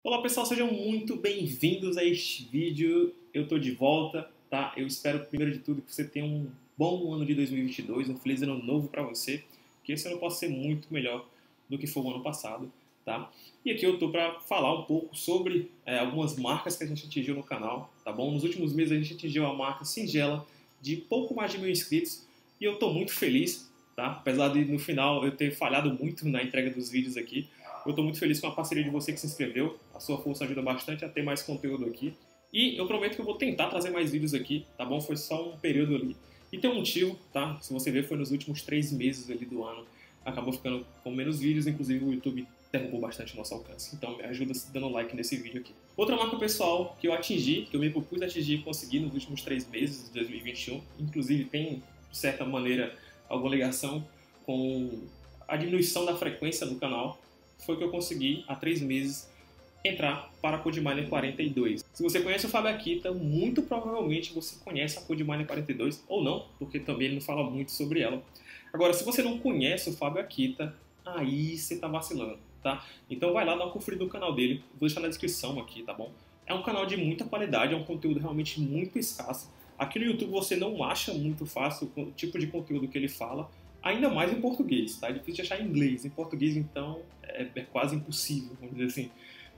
Olá pessoal, sejam muito bem-vindos a este vídeo. Eu tô de volta, tá? Eu espero, primeiro de tudo, que você tenha um bom ano de 2022, um feliz ano novo para você, que esse ano possa ser muito melhor do que foi o ano passado, tá? E aqui eu tô para falar um pouco sobre algumas marcas que a gente atingiu no canal, tá bom? Nos últimos meses a gente atingiu a marca singela de pouco mais de 1.000 inscritos e eu tô muito feliz, tá? Apesar de no final eu ter falhado muito na entrega dos vídeos aqui, eu estou muito feliz com a parceria de você que se inscreveu. A sua força ajuda bastante a ter mais conteúdo aqui. E eu prometo que eu vou tentar trazer mais vídeos aqui, tá bom? Foi só um período ali. E tem um motivo, tá? Se você ver, foi nos últimos 3 meses ali do ano. Acabou ficando com menos vídeos, inclusive o YouTube derrubou bastante o nosso alcance. Então me ajuda dando like nesse vídeo aqui. Outra marca pessoal que eu atingi, que eu me propus atingir e consegui nos últimos 3 meses de 2021, inclusive tem, de certa maneira, alguma ligação com a diminuição da frequência no canal, foi que eu consegui, há 3 meses, entrar para a CodeMiner 42. Se você conhece o Fábio Akita, muito provavelmente você conhece a CodeMiner 42, ou não, porque também ele não fala muito sobre ela. Agora, se você não conhece o Fábio Akita, aí você tá vacilando, tá? Então vai lá dar uma conferida no canal dele, vou deixar na descrição aqui, tá bom? É um canal de muita qualidade, é um conteúdo realmente muito escasso. Aqui no YouTube você não acha muito fácil o tipo de conteúdo que ele fala, ainda mais em português, tá? É difícil de achar em inglês. Em português, então, é quase impossível, vamos dizer assim.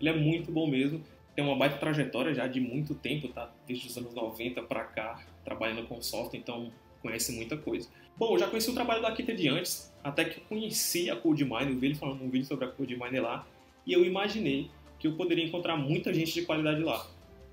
Ele é muito bom mesmo. Tem uma baita trajetória já de muito tempo, tá? Desde os anos 90 pra cá, trabalhando com software, então conhece muita coisa. Bom, eu já conheci o trabalho da Akita de antes, até que eu conheci a CodeMiner, eu vi ele falando num vídeo sobre a CodeMiner lá, e eu imaginei que eu poderia encontrar muita gente de qualidade lá.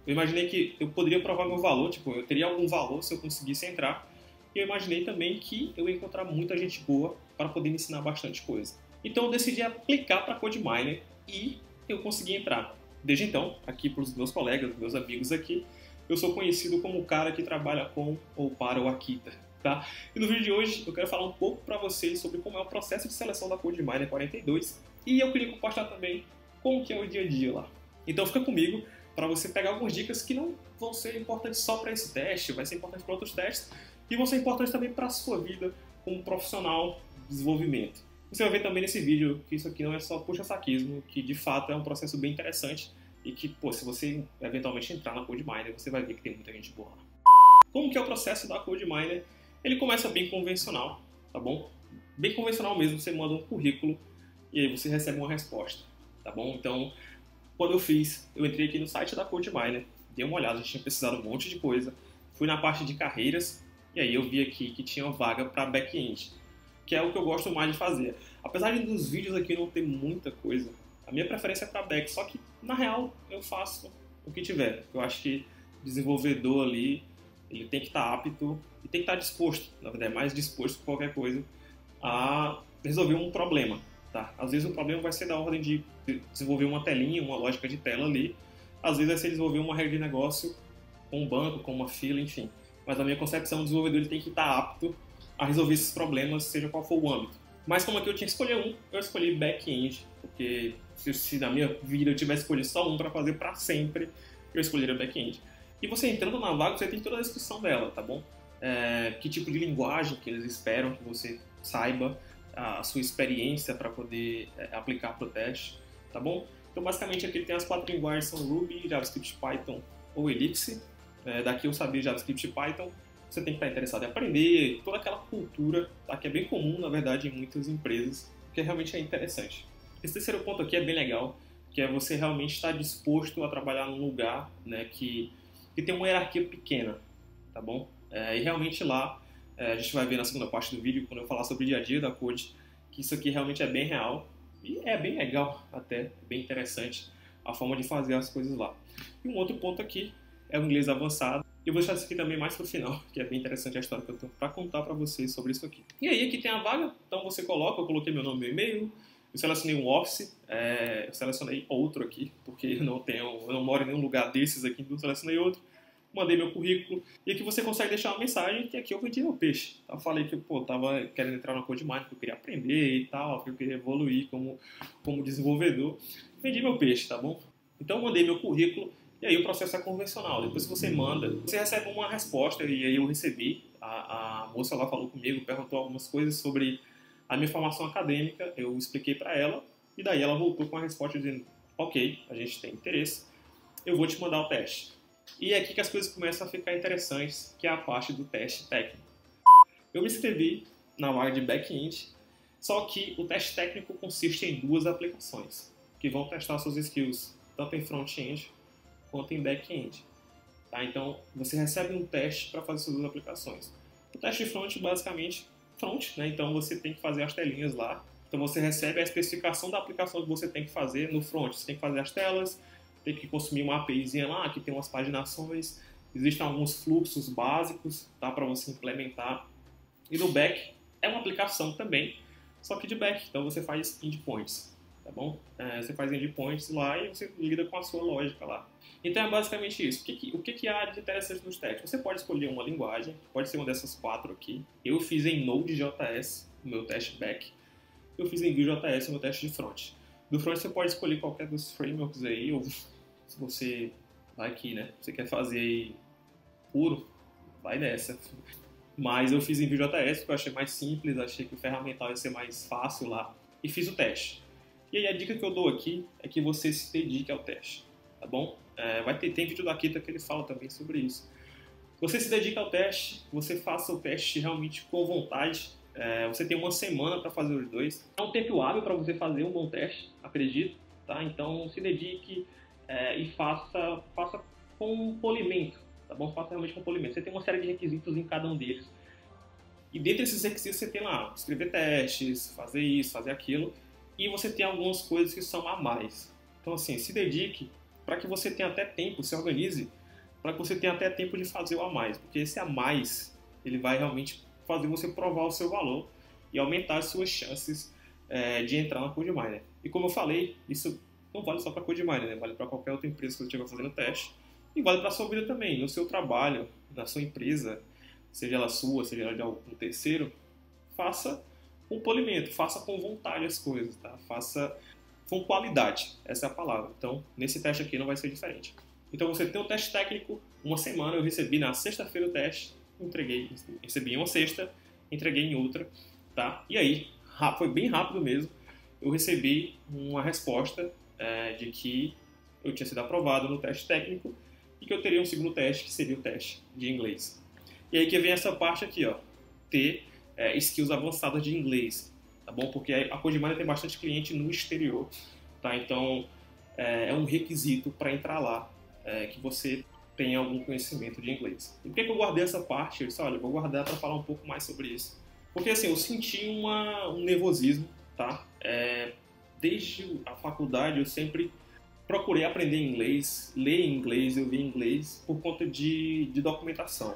Eu imaginei que eu poderia provar meu valor, tipo, eu teria algum valor se eu conseguisse entrar. E eu imaginei também que eu ia encontrar muita gente boa para poder me ensinar bastante coisa. Então eu decidi aplicar para a CodeMiner e eu consegui entrar. Desde então, aqui para os meus colegas, meus amigos aqui, eu sou conhecido como o cara que trabalha com ou para o Akita, tá? E no vídeo de hoje eu quero falar um pouco para vocês sobre como é o processo de seleção da CodeMiner 42 e eu queria compartilhar também como que é o dia a dia lá. Então fica comigo para você pegar algumas dicas que não vão ser importantes só para esse teste, vai ser importante para outros testes, e vão ser importantes também para a sua vida como profissional de desenvolvimento. Você vai ver também nesse vídeo que isso aqui não é só puxa-saquismo, que de fato é um processo bem interessante e que, pô, se você eventualmente entrar na CodeMiner, você vai ver que tem muita gente boa lá. Como que é o processo da CodeMiner? Ele começa bem convencional, tá bom? Bem convencional mesmo, você manda um currículo e aí você recebe uma resposta, tá bom? Então, quando eu entrei aqui no site da CodeMiner, dei uma olhada, a gente tinha precisado um monte de coisa, fui na parte de carreiras, e aí eu vi aqui que tinha uma vaga para back-end, que é o que eu gosto mais de fazer. Apesar de nos vídeos aqui não ter muita coisa, a minha preferência é para back, só que na real eu faço o que tiver. Eu acho que o desenvolvedor ali, ele tem que estar apto e tem que estar disposto, na verdade, mais disposto que qualquer coisa, a resolver um problema. Tá? Às vezes o problema vai ser da ordem de desenvolver uma telinha, uma lógica de tela ali, às vezes vai ser desenvolver uma regra de negócio com um banco, com uma fila, enfim. Mas na minha concepção, o desenvolvedor ele tem que estar apto a resolver esses problemas, seja qual for o âmbito. Mas como aqui eu tinha que escolher um, eu escolhi back-end, porque se na minha vida eu tivesse escolhido só um para fazer para sempre, eu escolheria back-end. E você entrando na vaga, você tem toda a descrição dela, tá bom? Que tipo de linguagem que eles esperam que você saiba, a sua experiência para poder aplicar para o teste, tá bom? Então basicamente aqui tem as 4 linguagens, são Ruby, JavaScript, Python ou Elixir. Daqui eu sabia JavaScript e Python, você tem que estar interessado em aprender toda aquela cultura, tá? Que é bem comum, na verdade, em muitas empresas, que realmente é interessante. Esse terceiro ponto aqui é bem legal, que é você realmente estar disposto a trabalhar num lugar, né, que tem uma hierarquia pequena, tá bom? E realmente lá, a gente vai ver na segunda parte do vídeo, quando eu falar sobre o dia a dia da Code, que isso aqui realmente é bem real, e é bem legal até, bem interessante a forma de fazer as coisas lá. E um outro ponto aqui é o inglês avançado. E eu vou deixar isso aqui também mais pro final, que é bem interessante a história que eu tenho para contar para vocês sobre isso aqui. E aí, aqui tem a vaga, então você coloca, eu coloquei meu nome e meu e-mail, eu selecionei um Office, eu selecionei outro aqui, porque eu não moro em nenhum lugar desses aqui, então eu selecionei outro, mandei meu currículo, e aqui você consegue deixar uma mensagem que aqui eu vendi meu peixe. Eu falei que, pô, tava querendo entrar na CodeMiner, que eu queria aprender e tal, que eu queria evoluir como desenvolvedor. Vendi meu peixe, tá bom? Então eu mandei meu currículo, e aí o processo é convencional. Depois que você manda, você recebe uma resposta, e aí eu recebi. A moça lá falou comigo, perguntou algumas coisas sobre a minha formação acadêmica, eu expliquei para ela, e daí ela voltou com a resposta dizendo ok, a gente tem interesse, eu vou te mandar o teste. E é aqui que as coisas começam a ficar interessantes, que é a parte do teste técnico. Eu me inscrevi na vaga de back-end, só que o teste técnico consiste em 2 aplicações, que vão testar suas skills, tanto em front-end quanto em back-end. Tá? Então, você recebe um teste para fazer suas 2 aplicações. O teste de front, basicamente, front, né? Então você tem que fazer as telinhas lá. Então você recebe a especificação da aplicação que você tem que fazer no front. Você tem que fazer as telas, tem que consumir uma APIzinha lá, que tem umas paginações, existem alguns fluxos básicos, tá, para você implementar. E no back é uma aplicação também, só que de back. Então você faz endpoints, tá bom? Você faz endpoints lá e você lida com a sua lógica lá. Então é basicamente isso. O que há de interessante nos testes? Você pode escolher uma linguagem, pode ser uma dessas 4 aqui. Eu fiz em Node.js o meu teste back. Eu fiz em Vue.js o meu teste de front. Do front você pode escolher qualquer dos frameworks aí, ou se você vai aqui, né? Você quer fazer aí puro, vai nessa. Mas eu fiz em Vue.js porque eu achei mais simples, achei que o ferramental ia ser mais fácil lá. E fiz o teste. E aí a dica que eu dou aqui é que você se dedique ao teste, tá bom? Tem vídeo da Kita que ele fala também sobre isso. Você se dedica ao teste, você faça o teste realmente com vontade. Você tem uma semana para fazer os 2. É um tempo hábil para você fazer um bom teste, acredito. Tá? Então se dedique e faça com polimento. Tá bom? Faça realmente com polimento. Você tem uma série de requisitos em cada um deles. E dentre esses requisitos você tem lá, escrever testes, fazer isso, fazer aquilo. E você tem algumas coisas que são a mais. Então assim, se dedique para que você tenha até tempo, se organize, para que você tenha até tempo de fazer o a mais. Porque esse a mais, ele vai realmente fazer você provar o seu valor e aumentar as suas chances de entrar na CodeMiner. E como eu falei, isso não vale só para CodeMiner, né? Vale para qualquer outra empresa que você estiver fazendo teste. E vale para a sua vida também, no seu trabalho, na sua empresa, seja ela sua, seja ela de algum terceiro. Faça com polimento, faça com vontade as coisas, tá? Faça com qualidade, essa é a palavra. Então, nesse teste aqui não vai ser diferente. Então, você tem o teste técnico, uma semana, eu recebi na sexta-feira o teste, recebi em uma sexta, entreguei em outra, tá? E aí, foi bem rápido mesmo, eu recebi uma resposta de que eu tinha sido aprovado no teste técnico e que eu teria um segundo teste, que seria o teste de inglês. E aí que vem essa parte aqui, ó, ter skills avançadas de inglês, tá bom? Porque a CodeMiner tem bastante cliente no exterior, tá? Então, é um requisito para entrar lá, que você tenha algum conhecimento de inglês. E por que eu guardei essa parte? Eu disse, olha, eu vou guardar para falar um pouco mais sobre isso. Porque assim, eu senti um nervosismo, tá? Desde a faculdade eu sempre procurei aprender inglês, ler inglês, eu vi inglês por conta de documentação.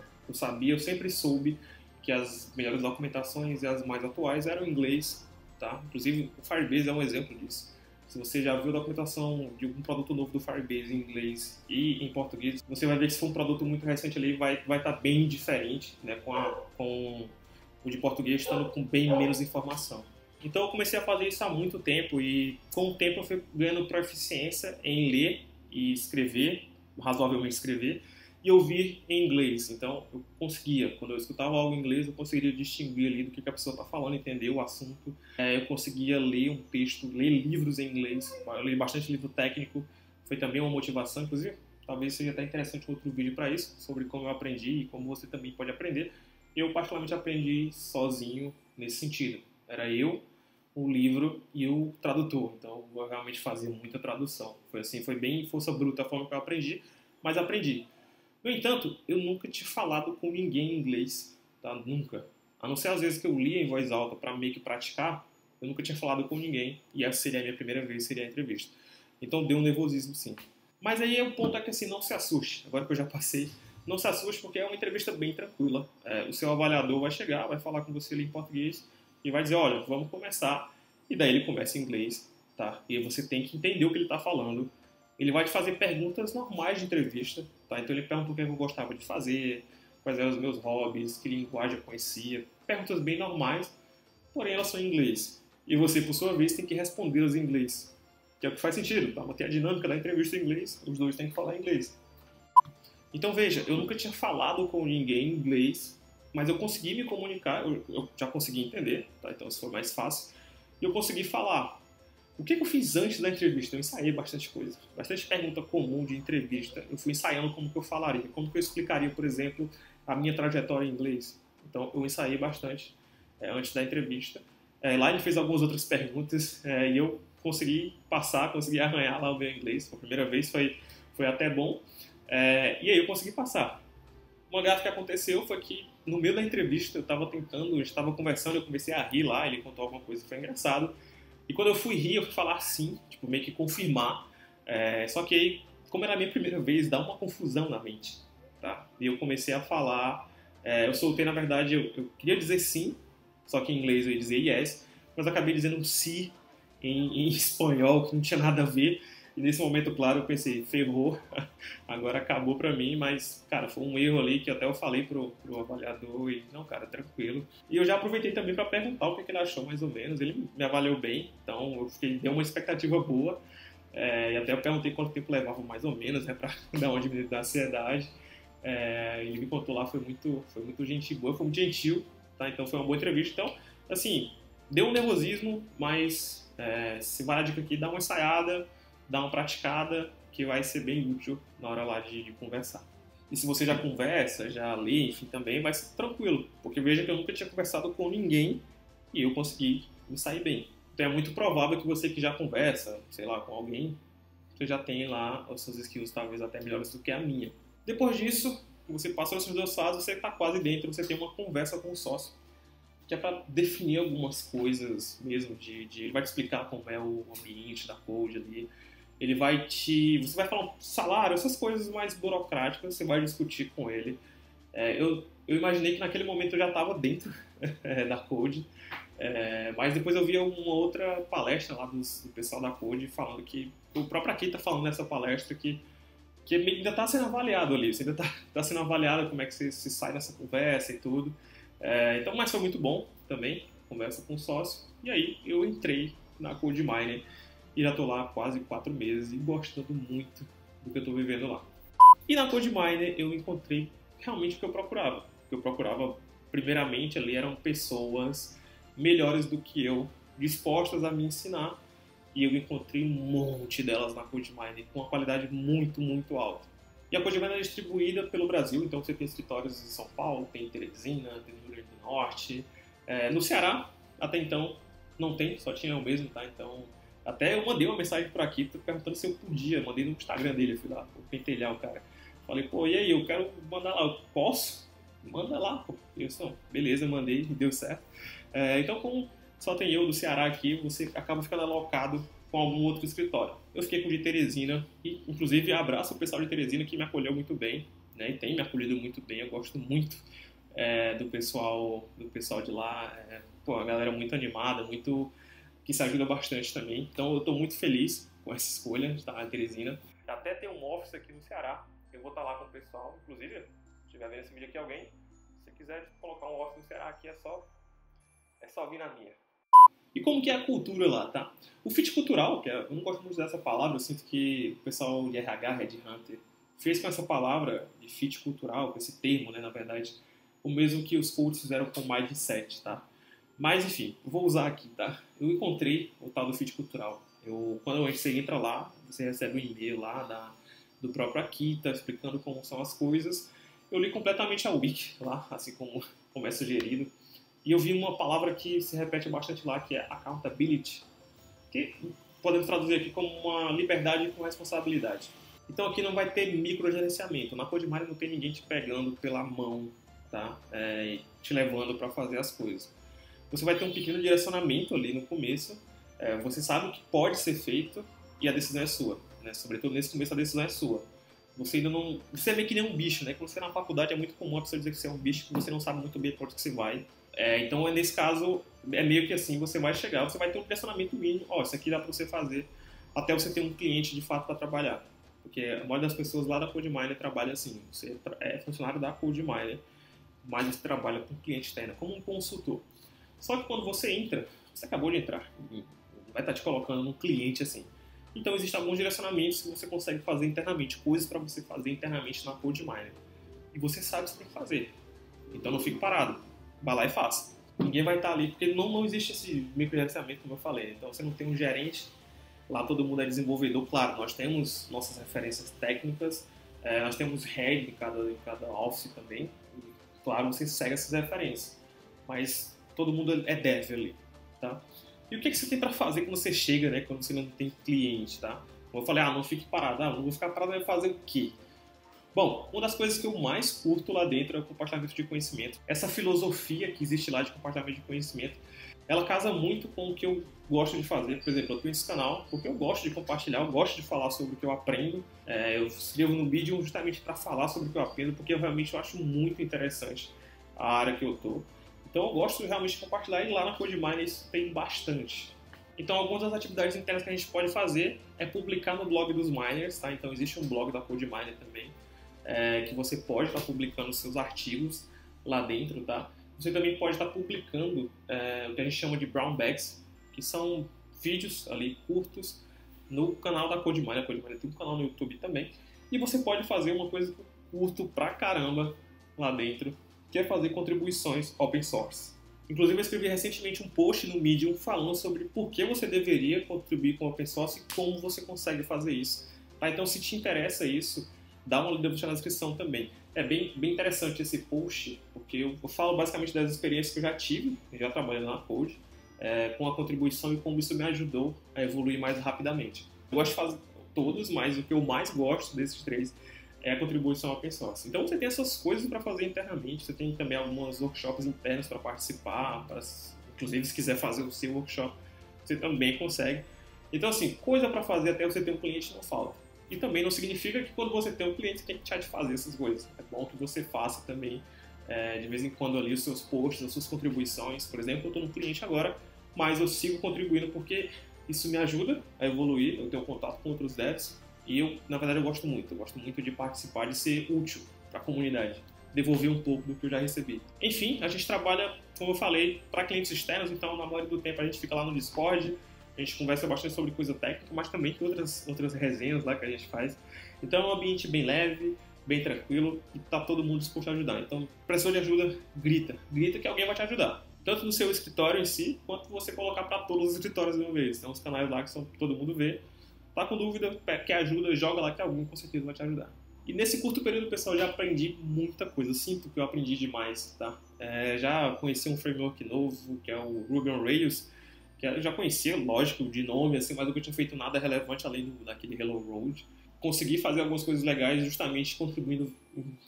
Eu sempre soube que as melhores documentações e as mais atuais eram em inglês, tá? Inclusive o Firebase é um exemplo disso. Se você já viu a documentação de um produto novo do Firebase em inglês e em português, você vai ver que se for um produto muito recente ali, vai estar bem diferente, né, com o de português estando com bem menos informação. Então eu comecei a fazer isso há muito tempo e com o tempo eu fui ganhando proficiência em ler e escrever, razoavelmente escrever, e ouvir em inglês. Então eu conseguia, quando eu escutava algo em inglês, eu conseguiria distinguir ali do que a pessoa está falando, entender o assunto. Eu conseguia ler um texto, ler livros em inglês. Eu li bastante livro técnico, foi também uma motivação, inclusive talvez seja até interessante um outro vídeo para isso, sobre como eu aprendi e como você também pode aprender. Eu particularmente aprendi sozinho nesse sentido. Era eu, o livro e o tradutor. Então eu realmente fazia muita tradução. Foi assim, foi bem força bruta a forma que eu aprendi, mas aprendi. No entanto, eu nunca tinha falado com ninguém em inglês, tá? Nunca. A não ser às vezes que eu lia em voz alta para meio que praticar, eu nunca tinha falado com ninguém e essa seria a minha primeira vez, seria a entrevista. Então deu um nervosismo sim. Mas aí o ponto é que assim, não se assuste. Agora que eu já passei, não se assuste porque é uma entrevista bem tranquila. O seu avaliador vai chegar, vai falar com você ali em português e vai dizer, olha, vamos começar. E daí ele começa em inglês, tá? E você tem que entender o que ele está falando. Ele vai te fazer perguntas normais de entrevista, tá? Então ele pergunta o que eu gostava de fazer, quais eram os meus hobbies, que linguagem eu conhecia. Perguntas bem normais, porém elas são em inglês. E você, por sua vez, tem que respondê-las em inglês. Que é o que faz sentido, tá? Manter a dinâmica da entrevista em inglês, os dois têm que falar inglês. Então veja, eu nunca tinha falado com ninguém em inglês, mas eu consegui me comunicar, eu já consegui entender, tá? Então isso foi mais fácil. E eu consegui falar. O que eu fiz antes da entrevista? Eu ensaiei bastante coisa, bastante pergunta comum de entrevista. Eu fui ensaiando como que eu falaria, como que eu explicaria, por exemplo, a minha trajetória em inglês. Então, eu ensaiei bastante antes da entrevista. Lá ele fez algumas outras perguntas e eu consegui passar, consegui arranhar lá o meu inglês. A primeira vez foi até bom. E aí eu consegui passar. Uma gafe que aconteceu foi que no meio da entrevista eu estava tentando, a gente estava conversando, eu comecei a rir lá, ele contou alguma coisa, foi engraçado. E quando eu fui rir, eu fui falar sim, tipo, meio que confirmar. Só que aí, como era a minha primeira vez, dá uma confusão na mente, tá? E eu comecei a falar, eu soltei, na verdade, eu queria dizer sim, só que em inglês eu ia dizer yes, mas eu acabei dizendo sim em espanhol, que não tinha nada a ver. E nesse momento, claro, eu pensei, ferrou, agora acabou pra mim, mas, cara, foi um erro ali que até eu falei pro avaliador e, não, cara, tranquilo. E eu já aproveitei também pra perguntar o que ele achou, mais ou menos. Ele me avaliou bem, então eu deu uma expectativa boa. E até eu perguntei quanto tempo levava, mais ou menos, né, pra dar uma diminuída da ansiedade. Ele me contou lá, foi muito gente boa, foi muito gentil, tá? Então foi uma boa entrevista. Então, assim, deu um nervosismo, mas se vai a dica aqui, dá uma ensaiada, dá uma praticada, que vai ser bem útil na hora lá de conversar. E se você já conversa, já lê, enfim, também vai ser tranquilo, porque veja que eu nunca tinha conversado com ninguém e eu consegui me sair bem. Então é muito provável que você que já conversa, sei lá, com alguém, você já tem lá os seus skills talvez até melhores do que a minha. Depois disso, você passou essas duas fases, você está quase dentro, você tem uma conversa com o sócio, que é para definir algumas coisas mesmo, ele vai te explicar como é o ambiente da Code ali, você vai falar um salário, essas coisas mais burocráticas, você vai discutir com ele. Eu imaginei que naquele momento eu já estava dentro da Code, mas depois eu vi uma outra palestra lá do pessoal da Code falando que, o próprio Akita está falando nessa palestra que ainda está sendo avaliado ali, você ainda está sendo avaliado como é que você se sai dessa conversa e tudo. Então, mas foi muito bom também, conversa com o sócio, e aí eu entrei na CodeMiner e já estou lá há quase 4 meses e gostando muito do que eu estou vivendo lá. E na CodeMiner eu encontrei realmente o que eu procurava. O que eu procurava, primeiramente, ali eram pessoas melhores do que eu, dispostas a me ensinar, e eu encontrei um monte delas na CodeMiner com uma qualidade muito, muito alta. E a CodeMiner é distribuída pelo Brasil, então você tem escritórios em São Paulo, tem em Teresina, tem no Rio Grande do Norte. No Ceará, até então, não tem, só tinha eu mesmo, tá? Então, até eu mandei uma mensagem por aqui perguntando se eu podia, mandei no Instagram dele, eu fui lá, pentelhar o cara. Falei, pô, e aí, eu quero mandar lá, eu posso? Manda lá, pô. Eu disse, beleza, mandei, deu certo. Então, como só tem eu do Ceará aqui, você acaba ficando alocado com algum outro escritório. Eu fiquei com o de Teresina, e inclusive abraço o pessoal de Teresina que me acolheu muito bem, né, e tem me acolhido muito bem, eu gosto muito do pessoal de lá, a galera muito animada, muito que se ajuda bastante também, então eu estou muito feliz com essa escolha de estar na Teresina. Até tem um office aqui no Ceará, eu vou estar lá com o pessoal, inclusive, se estiver vendo esse vídeo aqui alguém, se quiser colocar um office no Ceará aqui, é só vir na minha. E como que é a cultura lá, tá? O fit cultural, eu não gosto muito dessa palavra, eu sinto que o pessoal de RH, Red Hunter, fez com essa palavra de fit cultural, com esse termo, né, na verdade, o mesmo que os coaches fizeram com mindset, tá? Mas, enfim, eu vou usar aqui, tá? Eu encontrei o tal do fit cultural. Quando você entra lá, você recebe um e-mail lá do próprio Akita, explicando como são as coisas. Eu li completamente a wiki lá, assim como é sugerido. E eu vi uma palavra que se repete bastante lá, que é accountability, que podemos traduzir aqui como uma liberdade com responsabilidade. Então aqui não vai ter microgerenciamento. Na CodeMiner não tem ninguém te pegando pela mão, tá? Te levando para fazer as coisas. Você vai ter um pequeno direcionamento ali no começo. Você sabe o que pode ser feito e a decisão é sua, né? Sobretudo nesse começo a decisão é sua. Você ainda não... Você é meio que nem um bicho, né? Quando você é na faculdade é muito comum a pessoa dizer que você é um bicho, que você não sabe muito bem para onde que você vai. Então, nesse caso, é meio que assim, você vai chegar, você vai ter um direcionamento mínimo, isso aqui dá para você fazer, até você ter um cliente de fato para trabalhar. Porque a maioria das pessoas lá da CodeMiner trabalha assim, você é funcionário da CodeMiner, mas você trabalha com cliente externo, como um consultor. Só que quando você entra, você acabou de entrar, vai estar te colocando num cliente assim. Então, existem alguns direcionamentos que você consegue fazer internamente, coisas para você fazer internamente na CodeMiner. E você sabe o que você tem que fazer. Então, não fique parado. Vai lá e faça. Ninguém vai estar ali, porque não existe esse microgerenciamento, como eu falei. Então, você não tem um gerente Lá todo mundo é desenvolvedor, claro, nós temos nossas referências técnicas, nós temos head em cada office também, e, claro, você segue essas referências, mas todo mundo é dev ali, tá? E o que você tem para fazer quando você chega, né, quando você não tem cliente, tá? Como eu falei, não fique parado, não vou ficar parado, vai fazer o quê? Bom, uma das coisas que eu mais curto lá dentro é o compartilhamento de conhecimento. Essa filosofia que existe lá de compartilhamento de conhecimento, ela casa muito com o que eu gosto de fazer. Por exemplo, eu tenho esse canal porque eu gosto de compartilhar, eu gosto de falar sobre o que eu aprendo. Eu escrevo no vídeo justamente para falar sobre o que eu aprendo, porque eu realmente acho muito interessante a área que eu tô. Então eu gosto realmente de compartilhar, e lá na CodeMiner isso tem bastante. Então, algumas das atividades internas que a gente pode fazer é publicar no blog dos miners, tá? Então existe um blog da CodeMiner também, que você pode estar publicando seus artigos lá dentro, tá? Você também pode estar publicando o que a gente chama de brown bags, que são vídeos ali curtos no canal da CodeMiner. A CodeMiner tem um canal no YouTube também. E você pode fazer uma coisa que eu curto pra caramba lá dentro, que é fazer contribuições open source. Inclusive, eu escrevi recentemente um post no Medium falando sobre por que você deveria contribuir com open source e como você consegue fazer isso. Tá? Então, se te interessa isso, dá uma lida na descrição também. É bem interessante esse post, porque eu falo basicamente das experiências que eu já tive, já trabalhando na Code, com a contribuição e como isso me ajudou a evoluir mais rapidamente. Eu gosto de fazer todos, mas o que eu mais gosto desses três é a contribuição open source. Então você tem essas coisas para fazer internamente, você tem também alguns workshops internos para participar, inclusive se quiser fazer o seu workshop, você também consegue. Então assim, coisa para fazer até você ter um cliente não falta. E também não significa que quando você tem um cliente você tem que deixar de fazer essas coisas. É bom que você faça também, de vez em quando ali, os seus posts, as suas contribuições. Por exemplo, eu estou no cliente agora, mas eu sigo contribuindo porque isso me ajuda a evoluir, eu tenho contato com outros devs. E eu, na verdade, eu gosto muito de participar, de ser útil para a comunidade, devolver um pouco do que eu já recebi. Enfim, a gente trabalha, como eu falei, para clientes externos, então na maioria do tempo a gente fica lá no Discord, a gente conversa bastante sobre coisa técnica, mas também tem outras resenhas lá que a gente faz. Então é um ambiente bem leve, bem tranquilo, e tá todo mundo disposto a ajudar. Então, precisou de ajuda, grita que alguém vai te ajudar. Tanto no seu escritório em si, quanto você colocar para todos os escritórios de uma vez. Tem uns canais lá que todo mundo vê. Tá com dúvida, quer ajuda, joga lá que alguém com certeza vai te ajudar. E nesse curto período, pessoal, eu já aprendi muita coisa. Eu sinto que eu aprendi demais, tá? Já conheci um framework novo, que é o Ruby on Rails, que eu já conhecia, lógico, de nome, assim, mas eu nunca tinha feito nada relevante além daquele Hello Road. Consegui fazer algumas coisas legais justamente contribuindo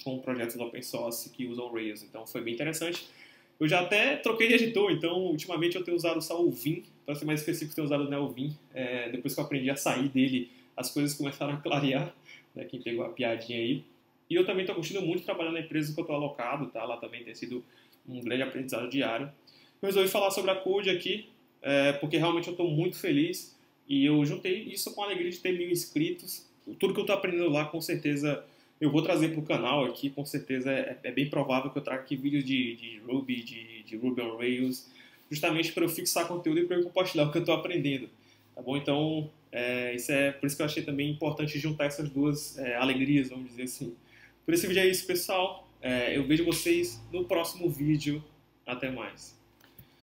com projetos open source que usam Rails. Então foi bem interessante. Eu já até troquei de editor, então ultimamente eu tenho usado só o Vim, para ser mais específico, eu tenho usado o NeoVim. Depois que eu aprendi a sair dele, as coisas começaram a clarear, né, quem pegou a piadinha aí. E eu também estou curtindo muito trabalhar na empresa que eu estou alocado, tá? Lá também tem sido um grande aprendizado diário. Eu resolvi falar sobre a Code aqui, porque realmente eu estou muito feliz e eu juntei isso com a alegria de ter 1000 inscritos. Tudo que eu estou aprendendo lá, com certeza, eu vou trazer para o canal aqui, com certeza é bem provável que eu traga aqui vídeos de Ruby, de Ruby on Rails, justamente para eu fixar conteúdo e para eu compartilhar o que eu estou aprendendo, tá bom? Então, por isso que eu achei também importante juntar essas duas alegrias, vamos dizer assim. Por esse vídeo é isso, pessoal. Eu vejo vocês no próximo vídeo. Até mais.